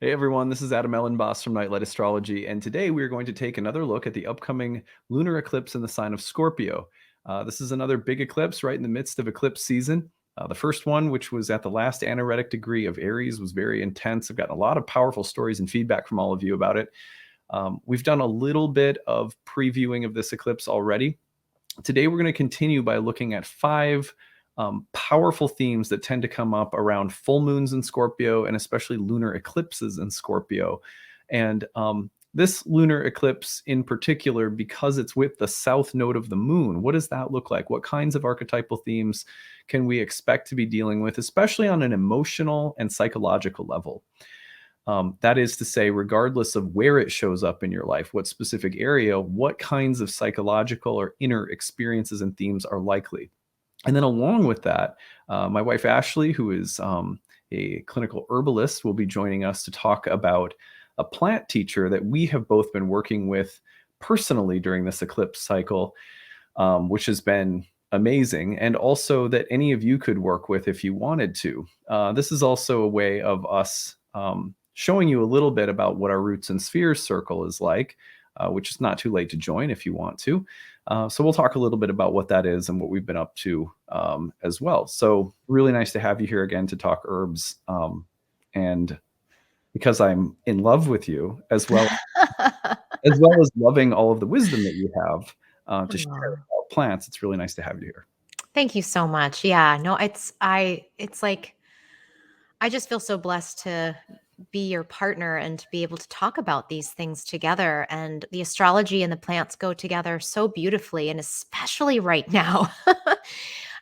Hey everyone, this is Elenbaas from Nightlight Astrology, and today we are going to take another look at the upcoming lunar eclipse in the sign of Scorpio. This is another big eclipse right in the midst of eclipse season. The first one, which was at the last anaretic degree of Aries, was very intense. I've gotten a lot of powerful stories and feedback from all of you about it. We've done a little bit of previewing of this eclipse already. Today, we're going to continue by looking at five powerful themes that tend to come up around full moons in Scorpio and especially lunar eclipses in Scorpio. And this lunar eclipse in particular, because it's with the south node of the moon, what does that look like? What kinds of archetypal themes can we expect to be dealing with, especially on an emotional and psychological level? That is to say, regardless of where it shows up in your life, what specific area, what kinds of psychological or inner experiences and themes are likely. And then along with that, my wife Ashley, who is a clinical herbalist, will be joining us to talk about a plant teacher that we have both been working with personally during this eclipse cycle, which has been amazing, and also that any of you could work with if you wanted to. This is also a way of us showing you a little bit about what our Roots and Spheres circle is like, which is not too late to join if you want to. So we'll talk a little bit about what that is and what we've been up to as well. So really nice to have you here again to talk herbs. And because I'm in love with you as well as loving all of the wisdom that you have to share Aw. about plants, it's really nice to have you here. Thank you so much. Yeah, no, it's like I just feel so blessed to be your partner and to be able to talk about these things together. And the astrology and the plants go together so beautifully, and especially right now.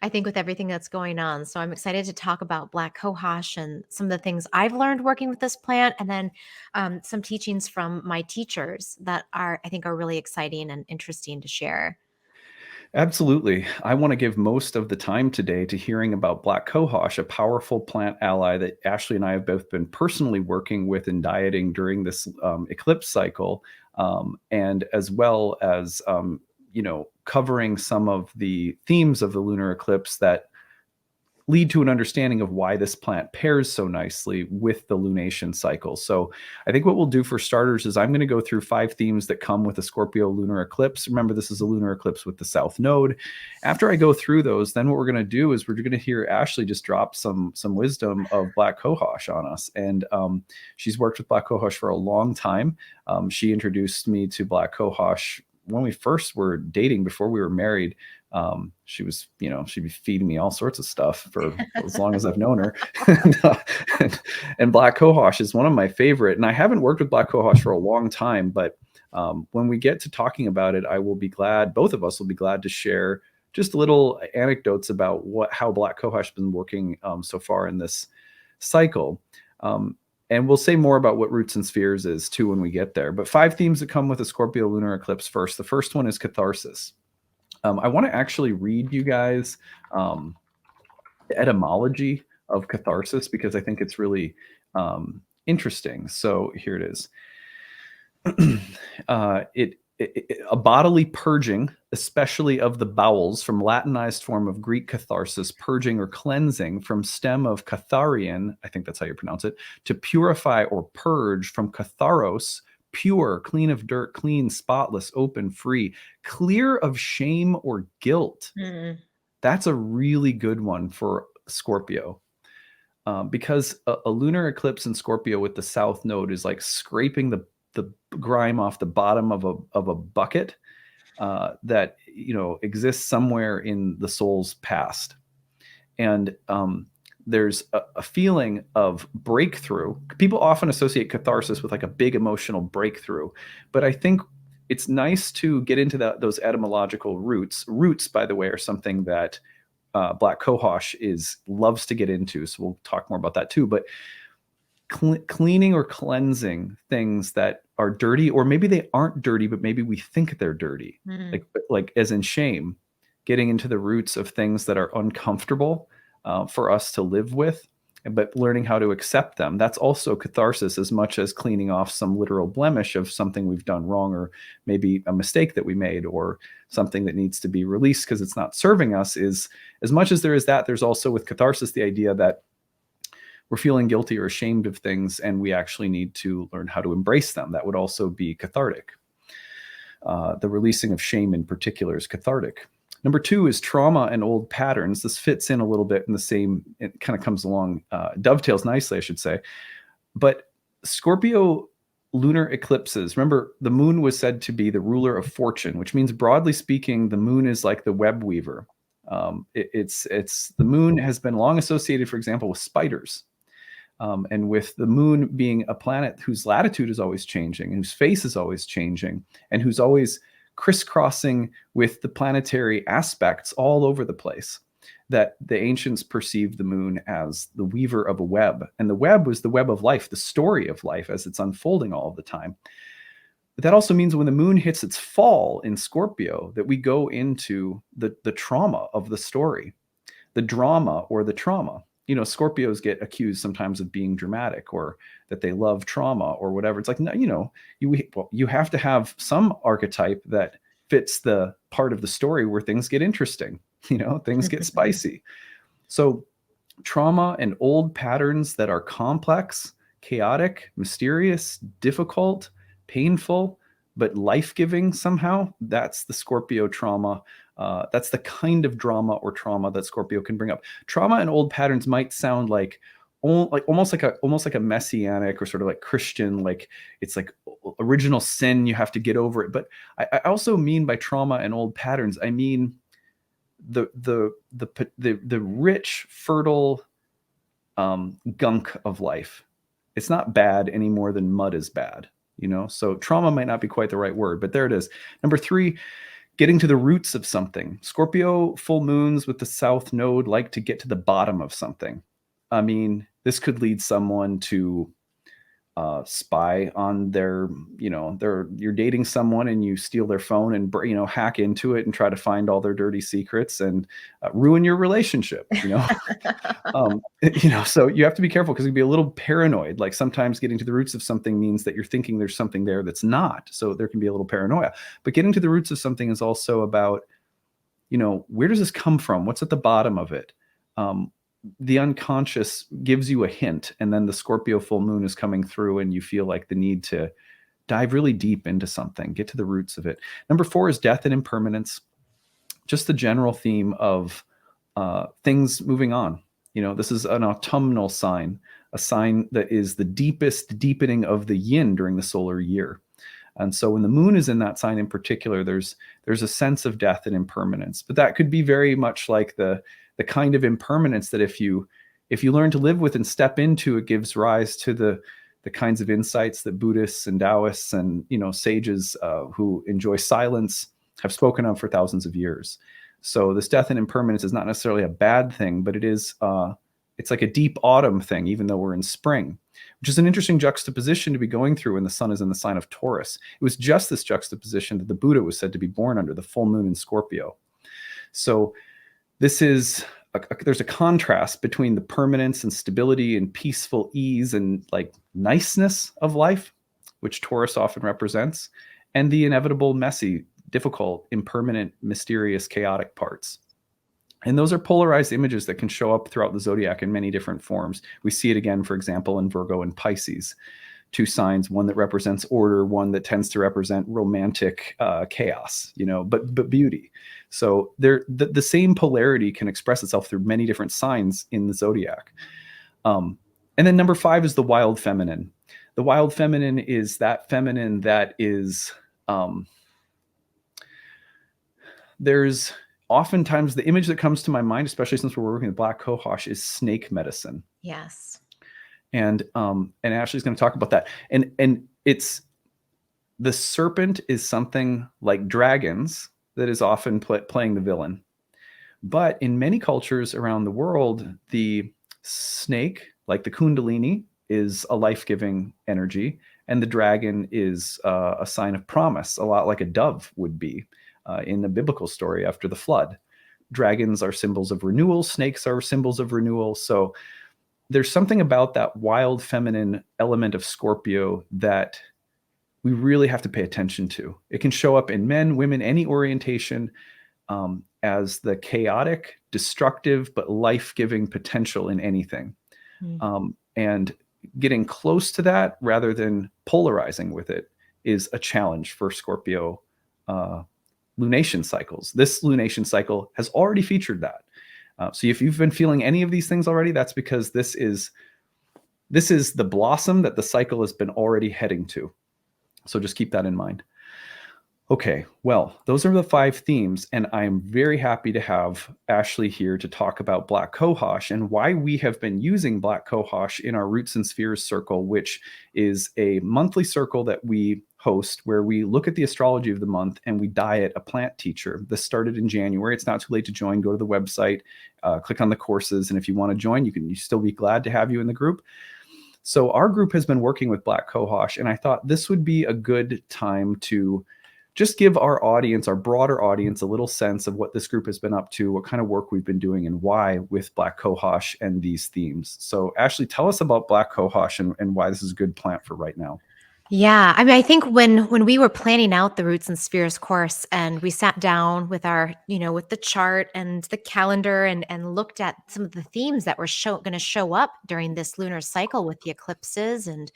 I think with everything that's going on. So I'm excited to talk about black cohosh and some of the things I've learned working with this plant, and then some teachings from my teachers that I think are really exciting and interesting to share. Absolutely. I want to give most of the time today to hearing about black cohosh, a powerful plant ally that Ashley and I have both been personally working with in dieting during this eclipse cycle, and as well as covering some of the themes of the lunar eclipse that lead to an understanding of why this plant pairs so nicely with the lunation cycle. So I think what we'll do for starters is I'm going to go through five themes that come with a Scorpio lunar eclipse. Remember, this is a lunar eclipse with the south node. After I go through those, then what we're going to do is we're going to hear Ashley just drop some wisdom of black cohosh on us. And she's worked with black cohosh for a long time. She introduced me to black cohosh when we first were dating before we were married. She was, she'd be feeding me all sorts of stuff for as long as I've known her. and black cohosh is one of my favorite. And I haven't worked with black cohosh for a long time, but when we get to talking about it, I will be glad, both of us will be glad to share just little anecdotes about how black cohosh has been working so far in this cycle. And we'll say more about what Roots and Spheres is too when we get there. But five themes that come with a Scorpio lunar eclipse first. The first one is catharsis. I want to actually read you guys the etymology of catharsis because I think it's really interesting. So here it is. A bodily purging, especially of the bowels, from Latinized form of Greek catharsis, purging or cleansing, from stem of Catharian, I think that's how you pronounce it, to purify or purge, from katharos, pure, clean of dirt, clean, spotless, open, free, clear of shame or guilt. Mm. That's a really good one for Scorpio. Because a lunar eclipse in Scorpio with the south node is like scraping the grime off the bottom of a bucket that exists somewhere in the soul's past, and there's a feeling of breakthrough. People often associate catharsis with like a big emotional breakthrough, but I think it's nice to get into those etymological roots. Roots, by the way, are something that black cohosh loves to get into, so we'll talk more about that too. But cleaning or cleansing things that are dirty, or maybe they aren't dirty, but maybe we think they're dirty, Mm. like as in shame, getting into the roots of things that are uncomfortable for us to live with, but learning how to accept them. That's also catharsis as much as cleaning off some literal blemish of something we've done wrong, or maybe a mistake that we made, or something that needs to be released because it's not serving us. Is as much as there is that, there's also with catharsis the idea that we're feeling guilty or ashamed of things, and we actually need to learn how to embrace them. That would also be cathartic. The releasing of shame in particular is cathartic. Number 2 is trauma and old patterns. This fits in a little bit in the same, it kind of comes along, dovetails nicely, I should say. But Scorpio lunar eclipses, remember, the moon was said to be the ruler of fortune, which means, broadly speaking, the moon is like the web weaver. The moon has been long associated, for example, with spiders. And with the moon being a planet whose latitude is always changing, and whose face is always changing, and who's always crisscrossing with the planetary aspects all over the place, that the ancients perceived the moon as the weaver of a web. And the web was the web of life, the story of life as it's unfolding all the time. But that also means when the moon hits its fall in Scorpio, that we go into the trauma of the story, the drama or the trauma. You know, Scorpios get accused sometimes of being dramatic, or that they love trauma or whatever. It's like, no, you know, you have to have some archetype that fits the part of the story where things get interesting, you know, things get spicy. So trauma and old patterns that are complex, chaotic, mysterious, difficult, painful, but life-giving somehow, that's the Scorpio trauma. That's the kind of drama or trauma that Scorpio can bring up. Trauma and old patterns might sound like almost like a messianic or sort of like Christian, like it's like original sin, you have to get over it. But I also mean by trauma and old patterns, I mean the rich, fertile gunk of life. It's not bad any more than mud is bad, you know? So trauma might not be quite the right word, but there it is. Number 3, getting to the roots of something. Scorpio full moons with the south node like to get to the bottom of something. I mean, this could lead someone to spy on their, you know, you're dating someone and you steal their phone and, you know, hack into it and try to find all their dirty secrets and ruin your relationship, you know. You know, so you have to be careful because you'd be a little paranoid. Like sometimes getting to the roots of something means that you're thinking there's something there that's not. So there can be a little paranoia. But getting to the roots of something is also about, you know, where does this come from? What's at the bottom of it? The unconscious gives you a hint, and then the Scorpio full moon is coming through and you feel like the need to dive really deep into something, get to the roots of it. Number 4 is death and impermanence. Just the general theme of things moving on. You know, this is an autumnal sign, a sign that is the deepest deepening of the yin during the solar year. And so when the moon is in that sign in particular, there's a sense of death and impermanence. But that could be very much like the kind of impermanence that if you learn to live with and step into, it gives rise to the kinds of insights that Buddhists and Taoists and, you know, sages who enjoy silence have spoken of for thousands of years. So this death and impermanence is not necessarily a bad thing, but it is it's like a deep autumn thing, even though we're in spring, which is an interesting juxtaposition to be going through when the sun is in the sign of Taurus. It was just this juxtaposition that the Buddha was said to be born under, the full moon in Scorpio. So this is there's a contrast between the permanence and stability and peaceful ease and like niceness of life, which Taurus often represents, and the inevitable, messy, difficult, impermanent, mysterious, chaotic parts. And those are polarized images that can show up throughout the zodiac in many different forms. We see it again, for example, in Virgo and Pisces, 2 signs, one that represents order, one that tends to represent romantic chaos, you know, but beauty. So the same polarity can express itself through many different signs in the zodiac. And then number 5 is the wild feminine. The wild feminine is that feminine that is, there's oftentimes the image that comes to my mind, especially since we're working with black cohosh, is snake medicine. Yes. And Ashley's going to talk about that. And it's, the serpent is something like dragons that is often playing the villain. But in many cultures around the world, the snake, like the kundalini, is a life-giving energy, and the dragon is a sign of promise, a lot like a dove would be in the biblical story after the flood. Dragons are symbols of renewal. Snakes are symbols of renewal. So there's something about that wild feminine element of Scorpio that we really have to pay attention to. It can show up in men, women, any orientation, as the chaotic, destructive, but life-giving potential in anything. Mm. And getting close to that rather than polarizing with it is a challenge for Scorpio uh, lunation cycles. This lunation cycle has already featured that. So if you've been feeling any of these things already, that's because this is the blossom that the cycle has been already heading to. So just keep that in mind. Okay, well, those are the 5 themes, and I'm very happy to have Ashley here to talk about Black Cohosh and why we have been using Black Cohosh in our Roots and Spheres circle, which is a monthly circle that we host where we look at the astrology of the month and we diet a plant teacher. This started in January. It's not too late to join. Go to the website, click on the courses, and if you want to join, you still be glad to have you in the group. So our group has been working with Black Cohosh, and I thought this would be a good time to just give our audience, our broader audience, a little sense of what this group has been up to, what kind of work we've been doing, and why with Black Cohosh and these themes. So, Ashley, tell us about Black Cohosh and why this is a good plant for right now. Yeah, I mean, I think when we were planning out the Roots and Spheres course, and we sat down with our, with the chart and the calendar, and looked at some of the themes that were going to show up during this lunar cycle with the eclipses and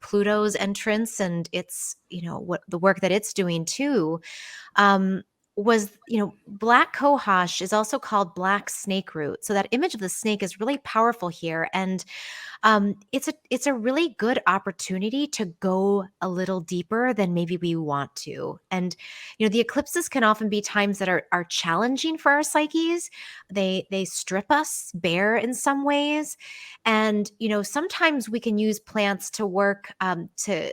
Pluto's entrance and its, what the work that it's doing too, um, was, black cohosh is also called black snake root. So that image of the snake is really powerful here. And it's a really good opportunity to go a little deeper than maybe we want to. And the eclipses can often be times that are challenging for our psyches. They strip us bare in some ways, and sometimes we can use plants to work to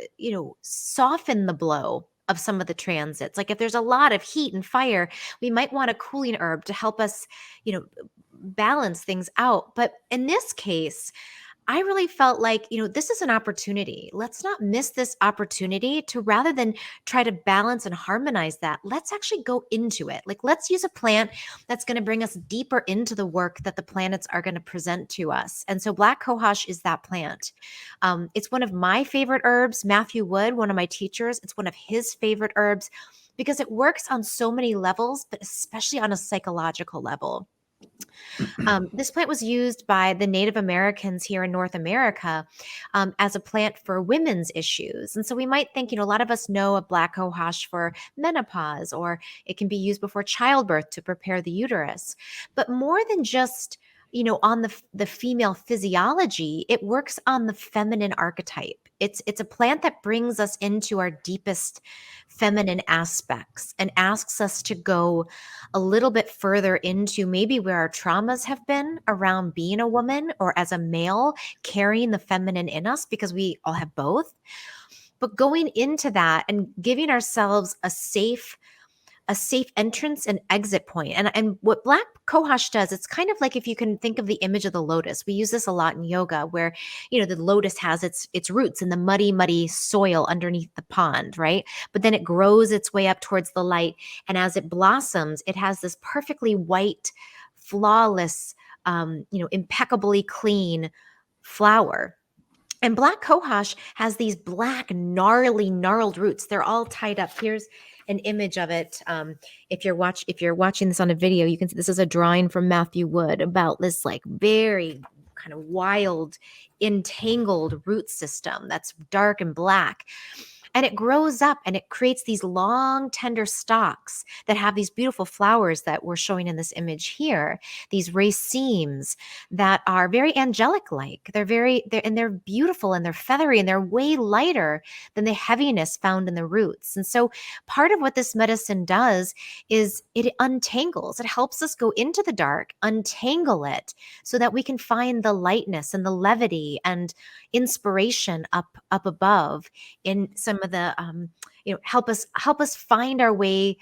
soften the blow of some of the transits. Like if there's a lot of heat and fire, we might want a cooling herb to help us you know balance things out. But in this case, I really felt like, this is an opportunity. Let's not miss this opportunity to, rather than try to balance and harmonize that, let's actually go into it. Like, let's use a plant that's going to bring us deeper into the work that the planets are going to present to us. And so, black cohosh is that plant. It's one of my favorite herbs. Matthew Wood, one of my teachers, it's one of his favorite herbs because it works on so many levels, but especially on a psychological level. This plant was used by the Native Americans here in North America as a plant for women's issues. And so we might think, a lot of us know of black cohosh for menopause, or it can be used before childbirth to prepare the uterus. But more than just on the female physiology, it works on the feminine archetype. It's a plant that brings us into our deepest feminine aspects and asks us to go a little bit further into maybe where our traumas have been around being a woman, or as a male carrying the feminine in us, because we all have both. But going into that and giving ourselves a safe entrance and exit point. And what black cohosh does, it's kind of like, if you can think of the image of the lotus. We use this a lot in yoga, where the lotus has its roots in the muddy soil underneath the pond, right? But then it grows its way up towards the light, and as it blossoms, it has this perfectly white, flawless, impeccably clean flower. And black cohosh has these black, gnarled roots. They're all tied up. Here's an image of it. If you're watching this on a video, you can see this is a drawing from Matthew Wood about this like very kind of wild, entangled root system that's dark and black. And it grows up and it creates these long, tender stalks that have these beautiful flowers that we're showing in this image here. These racemes that are very angelic-like. They're beautiful, and they're feathery, and they're way lighter than the heaviness found in the roots. And so part of what this medicine does is it untangles. It helps us go into the dark, untangle it, so that we can find the lightness and the levity and inspiration up above in some of the help us find our way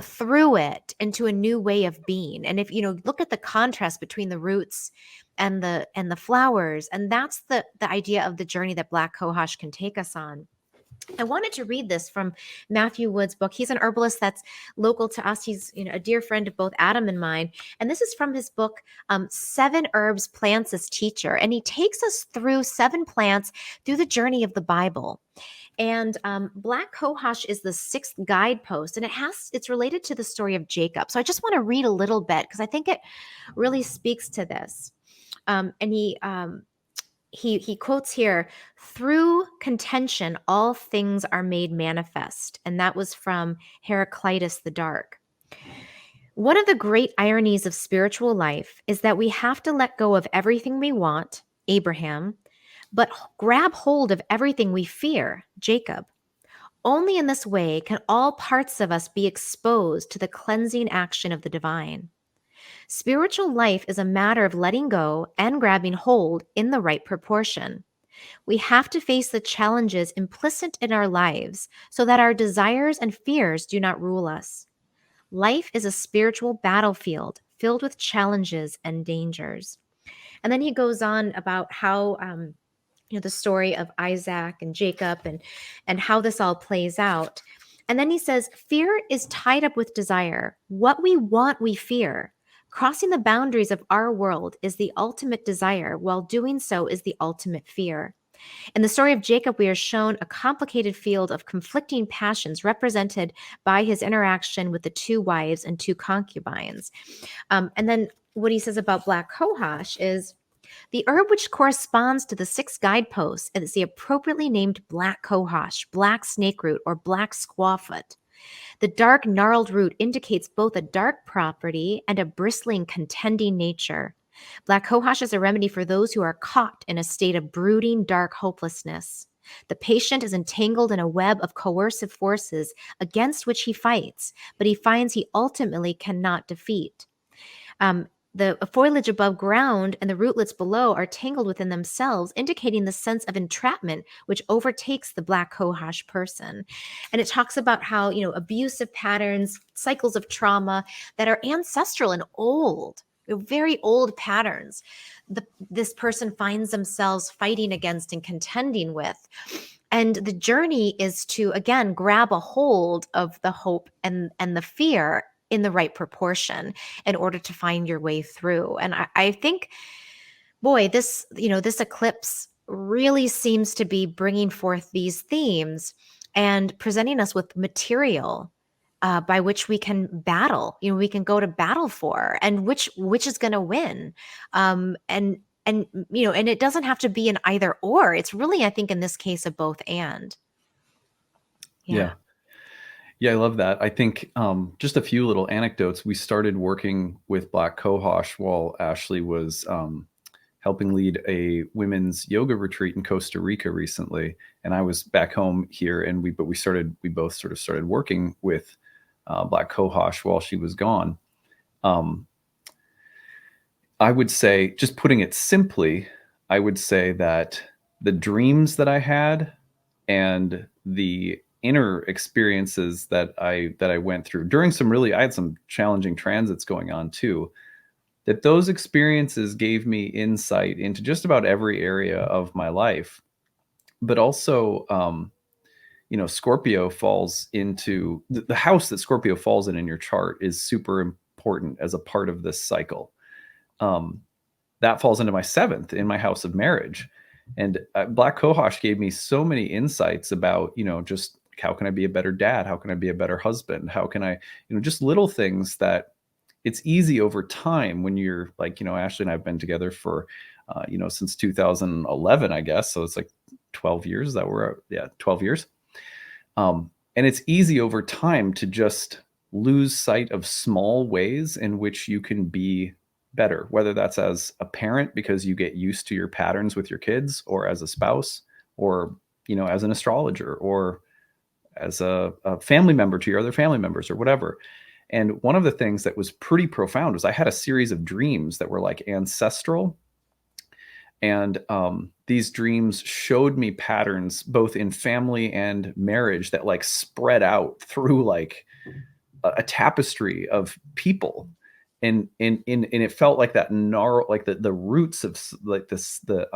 through it into a new way of being. And if look at the contrast between the roots and the flowers, and that's the idea of the journey that black cohosh can take us on. I wanted to read this from Matthew Wood's book. He's an herbalist that's local to us. He's a dear friend of both Adam and mine. And this is from his book, Seven Herbs, Plants as Teacher. And he takes us through 7 plants through the journey of the Bible. And black cohosh is the 6th guidepost, and it's related to the story of Jacob. So I just want to read a little bit because I think it really speaks to this. And he quotes here, through contention all things are made manifest, and that was from Heraclitus the Dark. One of the great ironies of spiritual life is that we have to let go of everything we want, Abraham, but grab hold of everything we fear, Jacob. Only in this way can all parts of us be exposed to the cleansing action of the divine. Spiritual life is a matter of letting go and grabbing hold in the right proportion. We have to face the challenges implicit in our lives so that our desires and fears do not rule us. Life is a spiritual battlefield filled with challenges and dangers. And then he goes on about how the story of Isaac and Jacob and how this all plays out. And then he says, fear is tied up with desire. What we want, we fear. Crossing the boundaries of our world is the ultimate desire, while doing so is the ultimate fear. In the story of Jacob, we are shown a complicated field of conflicting passions represented by his interaction with the two wives and two concubines. And then what he says about black cohosh is, the herb which corresponds to the 6 guideposts is the appropriately named black cohosh, black snakeroot, or black squawfoot. The dark gnarled root indicates both a dark property and a bristling, contending nature. Black cohosh is a remedy for those who are caught in a state of brooding, dark hopelessness. The patient is entangled in a web of coercive forces against which he fights, but he finds he ultimately cannot defeat. The foliage above ground and the rootlets below are tangled within themselves, indicating the sense of entrapment which overtakes the black cohosh person. And it talks about how, abusive patterns, cycles of trauma that are ancestral and old, very old patterns, this person finds themselves fighting against and contending with. And the journey is to, again, grab a hold of the hope and the fear in the right proportion in order to find your way through. And I think, boy, this eclipse really seems to be bringing forth these themes and presenting us with material by which we can battle, we can go to battle for, and which is going to win. And it doesn't have to be an either or. It's really, I think, in this case, a both and. Yeah. Yeah, I love that. I think just a few little anecdotes. We started working with Black Cohosh while Ashley was helping lead a women's yoga retreat in Costa Rica recently, and I was back home here. And we both sort of started working with Black Cohosh while she was gone. I would say, just putting it simply, I would say that the dreams that I had and the inner experiences that I went through during I had some challenging transits going on too, that those experiences gave me insight into just about every area of my life. But also, Scorpio falls into the house that Scorpio falls in your chart is super important as a part of this cycle. That falls into my 7th in my house of marriage. And Black Cohosh gave me so many insights about, just how can I be a better dad? How can I be a better husband? How can I, just little things that it's easy over time when you're like, Ashley and I have been together for, since 2011, I guess. So it's like 12 years 12 years. And it's easy over time to just lose sight of small ways in which you can be better, whether that's as a parent because you get used to your patterns with your kids, or as a spouse, or as an astrologer, or as a family member to your other family members, or whatever. And one of the things that was pretty profound was I had a series of dreams that were like ancestral, and these dreams showed me patterns both in family and marriage that like spread out through like a tapestry of people. And it felt like that gnarl, like the roots of like this, the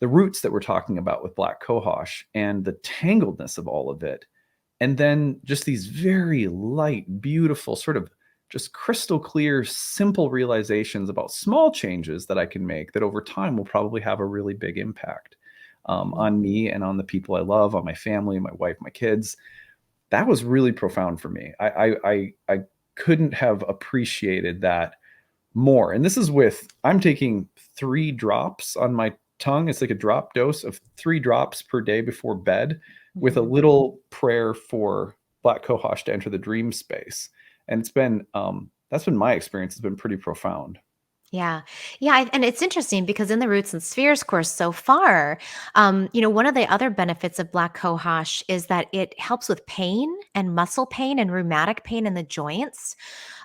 roots that we're talking about with Black Cohosh, and the tangledness of all of it. And then just these very light, beautiful, sort of just crystal clear, simple realizations about small changes that I can make that over time will probably have a really big impact on me and on the people I love, on my family, my wife, my kids. That was really profound for me. I couldn't have appreciated that more. And this is I'm taking 3 drops on my tongue. It's like a drop dose of 3 drops per day before bed, with a Mhm. little prayer for black cohosh to enter the dream space. And it's been that's been my experience. It's been pretty profound. Yeah. Yeah. And it's interesting because in the Roots and Spheres course so far, one of the other benefits of Black Cohosh is that it helps with pain and muscle pain and rheumatic pain in the joints.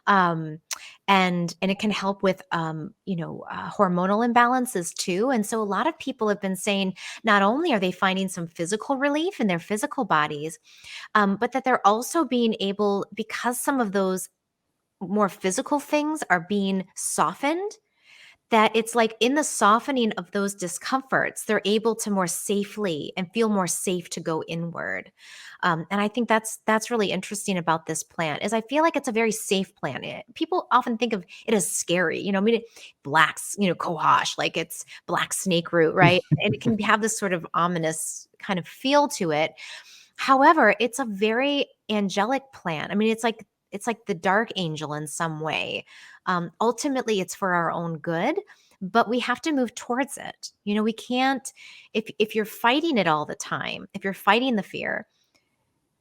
Um, and it can help with, hormonal imbalances too. And so a lot of people have been saying not only are they finding some physical relief in their physical bodies, but that they're also being able, because some of those more physical things are being softened, that it's like in the softening of those discomforts, they're able to more safely and feel more safe to go inward. And I think that's really interesting about this plant is I feel like it's a very safe plant. People often think of it as scary, I mean, blacks, cohosh, like it's black snake root, right? And it can have this sort of ominous kind of feel to it. However, it's a very angelic plant. I mean, it's like the dark angel in some way. Ultimately, it's for our own good, but we have to move towards it. We can't if you're fighting it all the time, if you're fighting the fear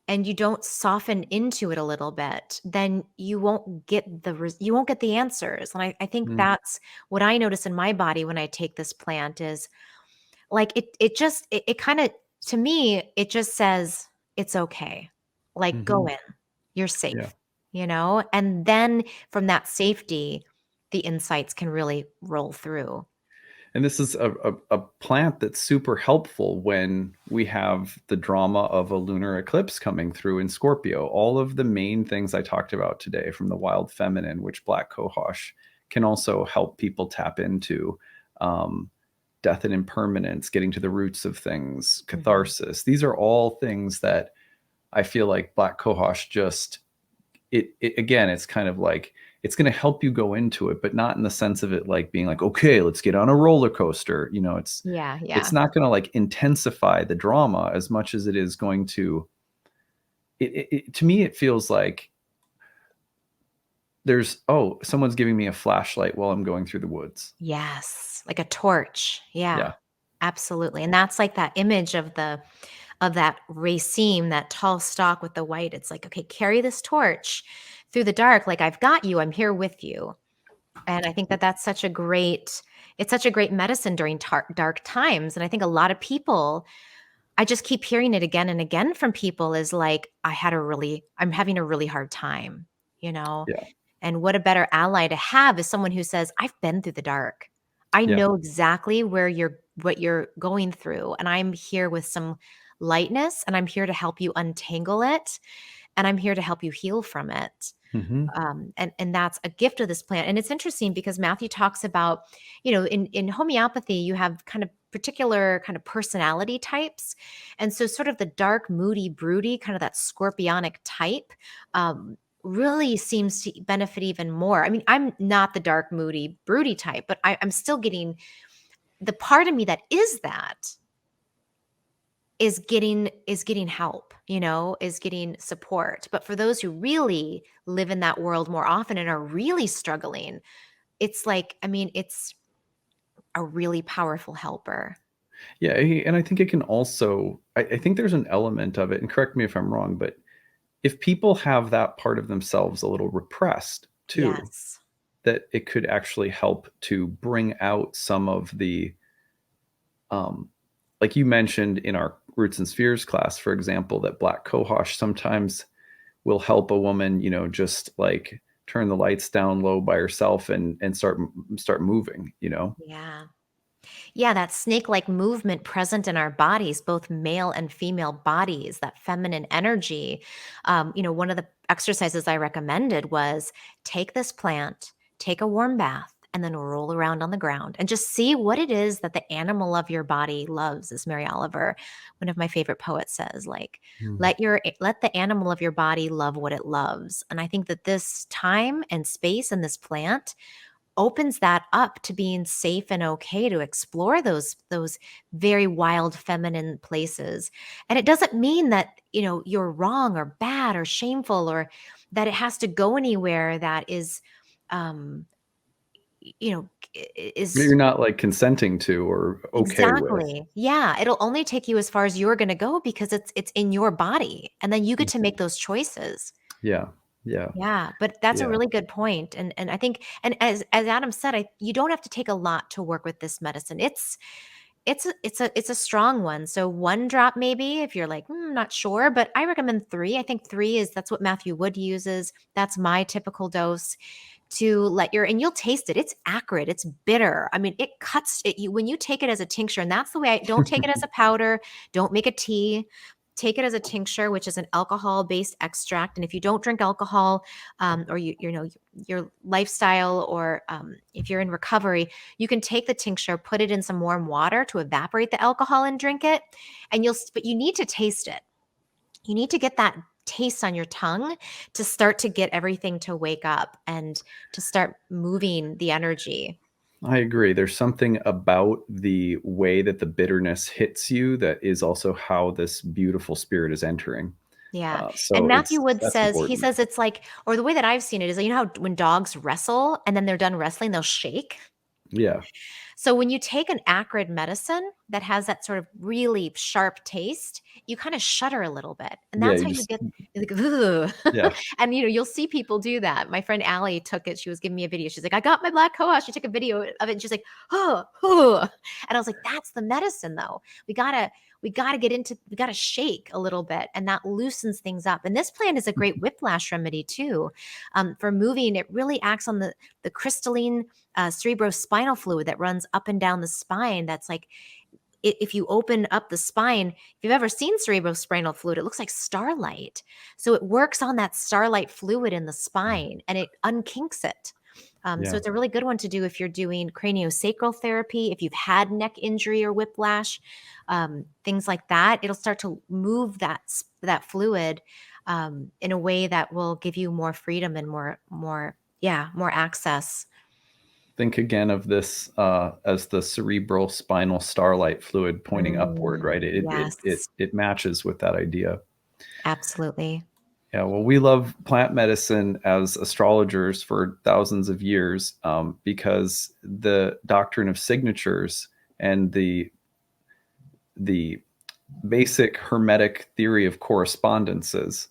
and you don't soften into it a little bit, then you won't get the answers. And I think Mm, that's what I notice in my body when I take this plant is like it kind of to me it just says it's okay. Like go mhm. in. You're Yeah. safe. And then from that safety, the insights can really roll through. And this is a plant that's super helpful when we have the drama of a lunar eclipse coming through in Scorpio. All of the main things I talked about today, from the wild feminine, which black cohosh can also help people tap into, um, death and impermanence, getting to the roots of things, Mhm. catharsis. These are all things that I feel like black cohosh just it again, it's kind of like it's going to help you go into it, but not in the sense of it like being like, okay, let's get on a roller coaster. Yeah, It's yeah. not going to like intensify the drama as much as it is going to. To me, it feels like there's, oh, someone's giving me a flashlight while I'm going through the woods. Yes, like a torch. Yeah. Yeah. Absolutely. And that's like that image of that raceme, that tall stalk with the white. It's like, okay, carry this torch through the dark like I've got you. I'm here with you. And I think that that's such a great it's such a great medicine during dark times, and I think a lot of people I just keep hearing it again and again from people is like, I'm having a really hard time, you know? Yeah. And what a better ally to have is someone who says, I've been through the dark. I Yeah. know exactly what you're going through, and I'm here with some lightness, and I'm here to help you untangle it, and I'm here to help you heal from it. Hmm. And that's a gift of this plant. And it's interesting because Matthew talks about, in homeopathy, you have kind of particular kind of personality types. And so sort of the dark, moody, broody, kind of that scorpionic type, really seems to benefit even more. I mean, I'm not the dark, moody, broody type, but I'm still getting the part of me that is that is getting help, is getting support. But for those who really live in that world more often and are really struggling, it's like, I mean, it's a really powerful helper. Yeah. And I think it can also, I think there's an element of it, and correct me if I'm wrong, but if people have that part of themselves a little repressed too, Yes. that it could actually help to bring out some of the, um, like you mentioned in our Roots and Spheres class, for example, that black cohosh sometimes will help a woman, just like turn the lights down low by herself and start moving, Yeah. Yeah, that snake-like movement present in our bodies, both male and female bodies, that feminine energy. One of the exercises I recommended was take this plant, take a warm bath, and then roll around on the ground and just see what it is that the animal of your body loves, as Mary Oliver, one of my favorite poets, says, like, Mm. let the animal of your body love what it loves. And I think that this time and space and this plant opens that up to being safe and okay to explore those very wild feminine places. And it doesn't mean that, you're wrong or bad or shameful or that it has to go anywhere that is um you know, You're is not like consenting to or okay with. exactly. Yeah, it'll only take you as far as you're gonna go because it's in your body, and then you get to make those choices. Yeah. Yeah. Yeah, but that's a Yeah. really good point, and I think, and as Adam said, you don't have to take a lot to work with this medicine. It's a strong one. So 1 drop maybe if you're like, not sure, but I recommend 3. I think 3 that's what Matthew Wood uses. That's my typical dose to let your, and you'll taste it. It's acrid, it's bitter. I mean, it cuts it you, when you take it as a tincture, and that's the way. I don't take it as a powder, don't make a tea. Take it as a tincture, which is an alcohol-based extract. And if you don't drink alcohol, or you know your lifestyle, or if you're in recovery, you can take the tincture, put it in some warm water to evaporate the alcohol, and drink it. But you need to taste it. You need to get that taste on your tongue to start to get everything to wake up and to start moving the energy. I agree. There's something about the way that the bitterness hits you that is also how this beautiful spirit is entering. Yeah. And So Matthew Wood that's says, he important. says it's like, or the way that I've seen it is, you know how when dogs wrestle and then they're done wrestling, they'll shake. Yeah. So when you take an acrid medicine that has that sort of really sharp taste, you kind of shudder a little bit. And Yeah. that's You how you just, get like, ugh. yeah. And you'll see people do that. My friend Allie took it. She was giving me a video. She's like, I got my black cohosh. She took a video of it and she's like, oh, oh. And I was like, that's the medicine though. We gotta shake a little bit, and that loosens things up. And this plant is a great whiplash remedy too. For moving, it really acts on the crystalline cerebrospinal fluid that runs up and down the spine. That's like, if you open up the spine, if you've ever seen cerebrospinal fluid, it looks like starlight. So it works on that starlight fluid in the spine and it unkinks it. So Yeah. it's a really good one to do if you're doing craniosacral therapy, if you've had neck injury or whiplash, things like that. It'll start to move that fluid in a way that will give you more freedom and more access. Think again of this as the cerebral spinal starlight fluid pointing upward, right? Yes, It matches with that idea. absolutely. Yeah, well, we love plant medicine as astrologers for thousands of years because the doctrine of signatures and the basic hermetic theory of correspondences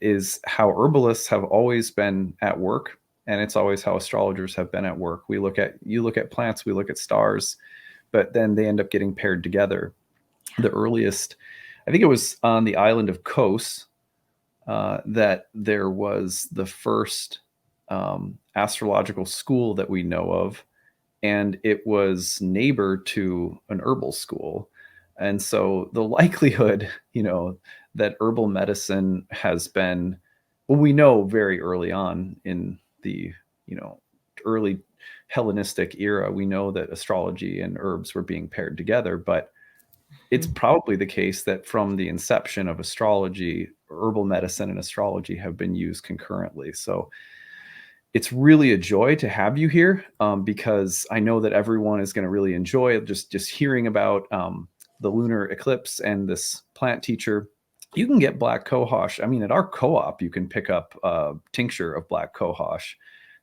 is how herbalists have always been at work, and it's always how astrologers have been at work. You look at plants, we look at stars, but then they end up getting paired together. The earliest, I think it was on the island of Kos, that there was the first astrological school that we know of, and it was neighbor to an herbal school. And so the likelihood, that herbal medicine has been, well, we know very early on in the, early Hellenistic era, we know that astrology and herbs were being paired together, but it's Mhm. probably the case that from the inception of astrology, herbal medicine and astrology have been used concurrently. So it's really a joy to have you here because I know that everyone is going to really enjoy just hearing about the lunar eclipse and this plant teacher. You can get black cohosh. I mean, at our co-op, you can pick up a tincture of black cohosh.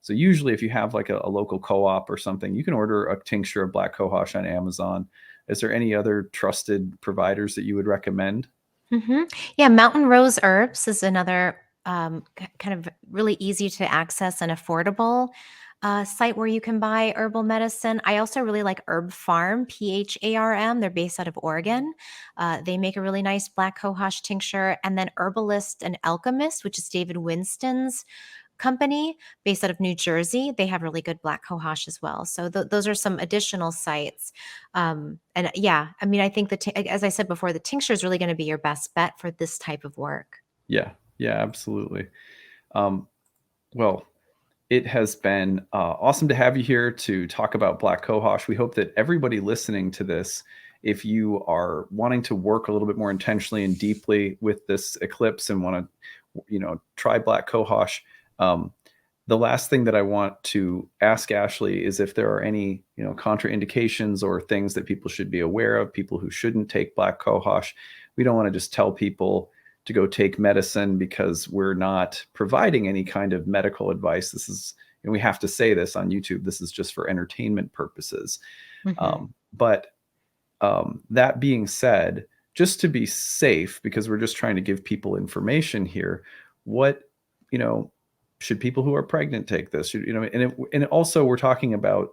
So usually, if you have like a local co-op or something, you can order a tincture of black cohosh on Amazon. Is there any other trusted providers that you would recommend? Yeah, Mountain Rose Herbs is another kind of really easy to access and affordable site where you can buy herbal medicine. I also really like Herb Farm, PHARM. They're based out of Oregon. They make a really nice black cohosh tincture. And then Herbalist and Alchemist, which is David Winston's company based out of New Jersey. They have really good black cohosh as well. So those are some additional sites. And yeah, I mean, I think as I said before, the tincture is really going to be your best bet for this type of work. Yeah, yeah, absolutely. Um, well, it has been awesome to have you here to talk about black cohosh. We hope that everybody listening to this, if you are wanting to work a little bit more intentionally and deeply with this eclipse and want to, try black cohosh, the last thing that I want to ask Ashley is if there are any, contraindications or things that people should be aware of, people who shouldn't take black cohosh. We don't want to just tell people to go take medicine because we're not providing any kind of medical advice. This is, and we have to say this on YouTube, this is just for entertainment purposes. Mhm. But that being said, just to be safe, because we're just trying to give people information here, what, you know, should people who are pregnant take this? Should, and also we're talking about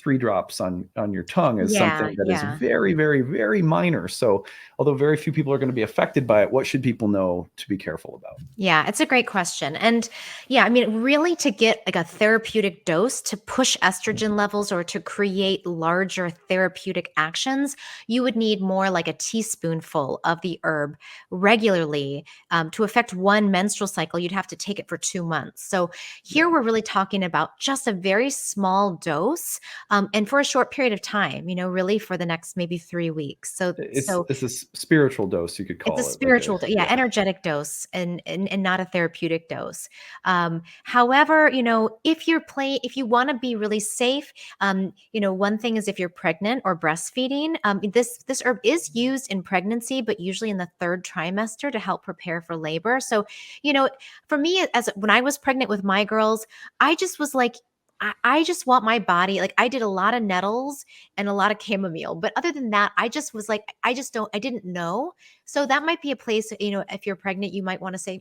3 drops on your tongue as Yeah, something that is yeah. very, very, very minor. So although very few people are going to be affected by it, what should people know to be careful about? Yeah, it's a great question. And yeah, I mean, really to get like a therapeutic dose to push estrogen levels or to create larger therapeutic actions, you would need more like a teaspoonful of the herb regularly. To affect one menstrual cycle, you'd have to take it for 2 months. So here Yeah. we're really talking about just a very small dose, and for a short period of time, really for the next maybe 3 weeks. So, so It's a spiritual dose, you could it's a call it, like a, spiritual yeah, yeah. energetic dose and not a therapeutic dose. However, if you wanna be really safe, one thing is if you're pregnant or breastfeeding, this herb is used in pregnancy, but usually in the 3rd trimester to help prepare for labor. So, you know, for me, as when I was pregnant with my girls, I just was like, I just want my body like, I did a lot of nettles and a lot of chamomile, but other than that, I just was like, I didn't know. So that might be a place, if you're pregnant, you might want to say,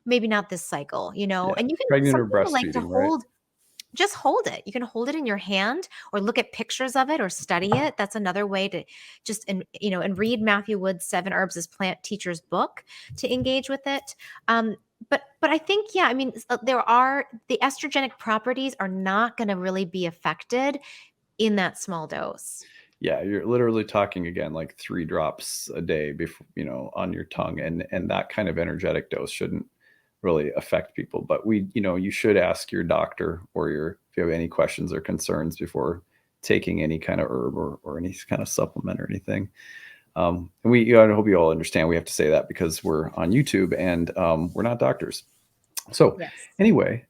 maybe not this cycle, Yeah, and you can, pregnant some or people like to breastfeeding, right? just hold it. You can hold it in your hand or look at pictures of it or study it. That's another way to just, and read Matthew Wood's 7 Herbs Plant Teacher's book to engage with it. But I think, yeah, I mean, the estrogenic properties are not going to really be affected in that small dose. Yeah, you're literally talking again like 3 drops a day before, on your tongue, and that kind of energetic dose shouldn't really affect people. But you should ask your doctor or if you have any questions or concerns before taking any kind of herb or any kind of supplement or anything. And I hope you all understand we have to say that because we're on YouTube and we're not doctors. So Yes. anyway,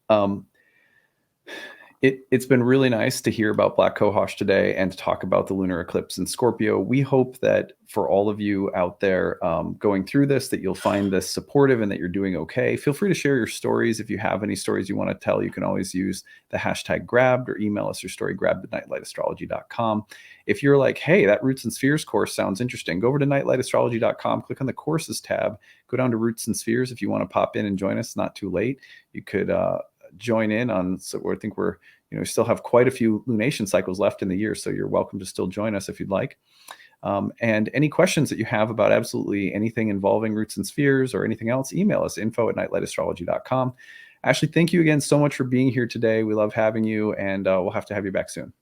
it's been really nice to hear about Black Cohosh today and to talk about the lunar eclipse in Scorpio. We hope that for all of you out there going through this, that you'll find this supportive and that you're doing okay. Feel free to share your stories. If you have any stories you want to tell, you can always use the hashtag grabbed or email us your story, grabbed@nightlightastrology.com. If you're like, hey, that Roots and Spheres course sounds interesting, go over to nightlightastrology.com, click on the courses tab, go down to Roots and Spheres. If you want to pop in and join us, not too late. You could join in on, so I think we're, still have quite a few lunation cycles left in the year. So you're welcome to still join us if you'd like. And any questions that you have about absolutely anything involving Roots and Spheres or anything else, email us, info@nightlightastrology.com. Ashley, thank you again so much for being here today. We love having you, and we'll have to have you back soon.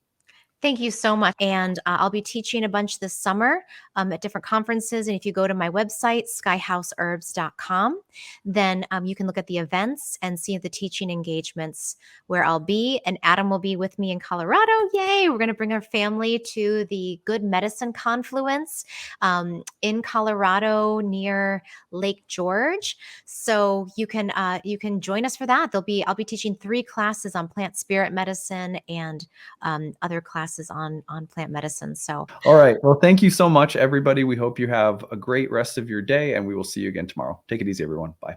Thank you so much. And I'll be teaching a bunch this summer at different conferences. And if you go to my website, skyhouseherbs.com, then you can look at the events and see the teaching engagements where I'll be. And Adam will be with me in Colorado. Yay! We're going to bring our family to the Good Medicine Confluence in Colorado near Lake George. So you can join us for that. I'll be teaching 3 classes on plant spirit medicine and other classes on plant medicine. So, All right. Well, thank you so much, everybody. We hope you have a great rest of your day, and we will see you again tomorrow. Take it easy, everyone. Bye.